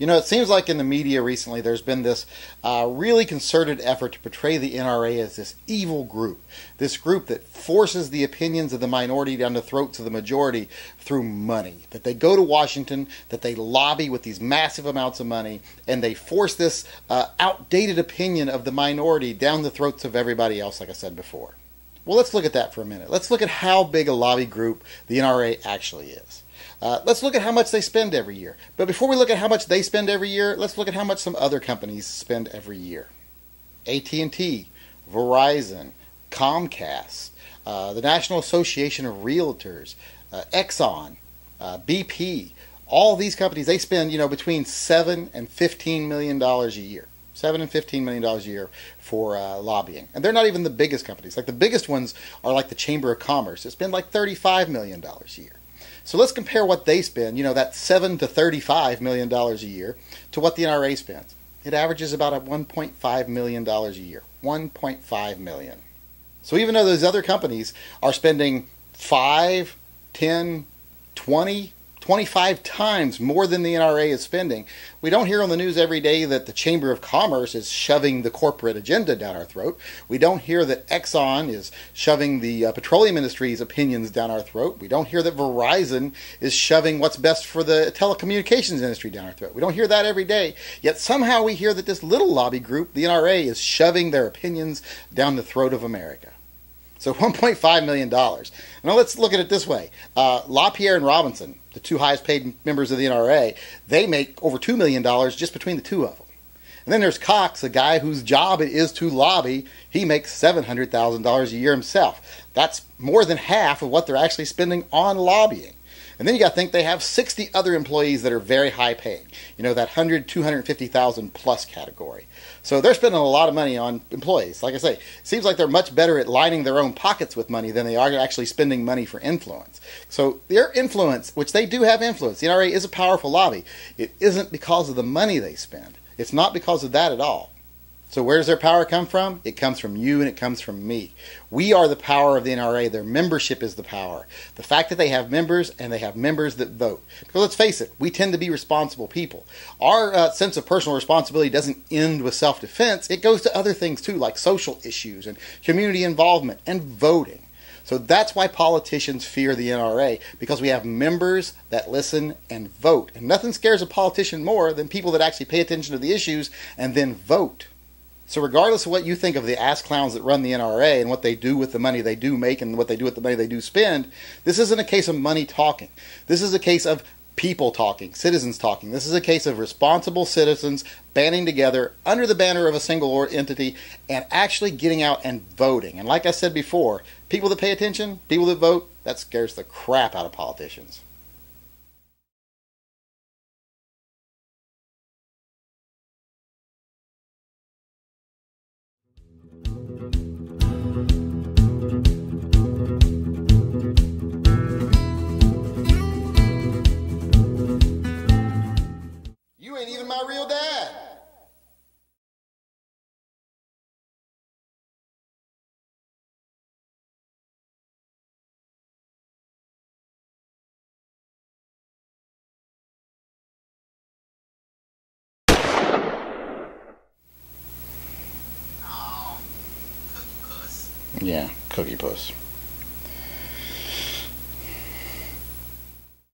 You know, it seems like in the media recently there's been this really concerted effort to portray the NRA as this evil group. This group that forces the opinions of the minority down the throats of the majority through money. That they go to Washington, that they lobby with these massive amounts of money, and they force this outdated opinion of the minority down the throats of everybody else, like I said before. Well, let's look at that for a minute. Let's look at how big a lobby group the NRA actually is. Let's look at how much they spend every year. But before we look at how much they spend every year, let's look at how much some other companies spend every year. AT&T, Verizon, Comcast, the National Association of Realtors, Exxon, BP, all these companies, they spend, between $7 and $15 million a year. $7 and $15 million a year for lobbying. And they're not even the biggest companies. Like the biggest ones are like the Chamber of Commerce. They spend like $35 million a year. So let's compare what they spend, that $7 to $35 million a year, to what the NRA spends. It averages about $1.5 million a year. $1.5 million. So even though those other companies are spending 5, 10, 20, 25 times more than the NRA is spending, we don't hear on the news every day that the Chamber of Commerce is shoving the corporate agenda down our throat. We don't hear that Exxon is shoving the petroleum industry's opinions down our throat. We don't hear that Verizon is shoving what's best for the telecommunications industry down our throat. We don't hear that every day. Yet somehow we hear that this little lobby group, the NRA, is shoving their opinions down the throat of America. So $1.5 million. Now let's look at it this way. LaPierre and Robinson, the two highest paid members of the NRA, they make over $2 million just between the two of them. And then there's Cox, a guy whose job it is to lobby. He makes $700,000 a year himself. That's more than half of what they're actually spending on lobbying. And then you got to think they have 60 other employees that are very high paying. That 100, 250,000 plus category. So they're spending a lot of money on employees. Like I say, it seems like they're much better at lining their own pockets with money than they are actually spending money for influence. So their influence, which they do have influence, the NRA is a powerful lobby. It isn't because of the money they spend. It's not because of that at all. So where does their power come from? It comes from you and it comes from me. We are the power of the NRA. Their membership is the power. The fact that they have members and they have members that vote. Because let's face it, we tend to be responsible people. Our sense of personal responsibility doesn't end with self-defense. It goes to other things too, like social issues and community involvement and voting. So that's why politicians fear the NRA, because we have members that listen and vote. And nothing scares a politician more than people that actually pay attention to the issues and then vote. So regardless of what you think of the ass clowns that run the NRA and what they do with the money they do make and what they do with the money they do spend, this isn't a case of money talking. This is a case of people talking, citizens talking. This is a case of responsible citizens banding together under the banner of a single entity and actually getting out and voting. And like I said before, people that pay attention, people that vote, that scares the crap out of politicians. You ain't even my real dad. Oh, cookie puss. Yeah, cookie puss.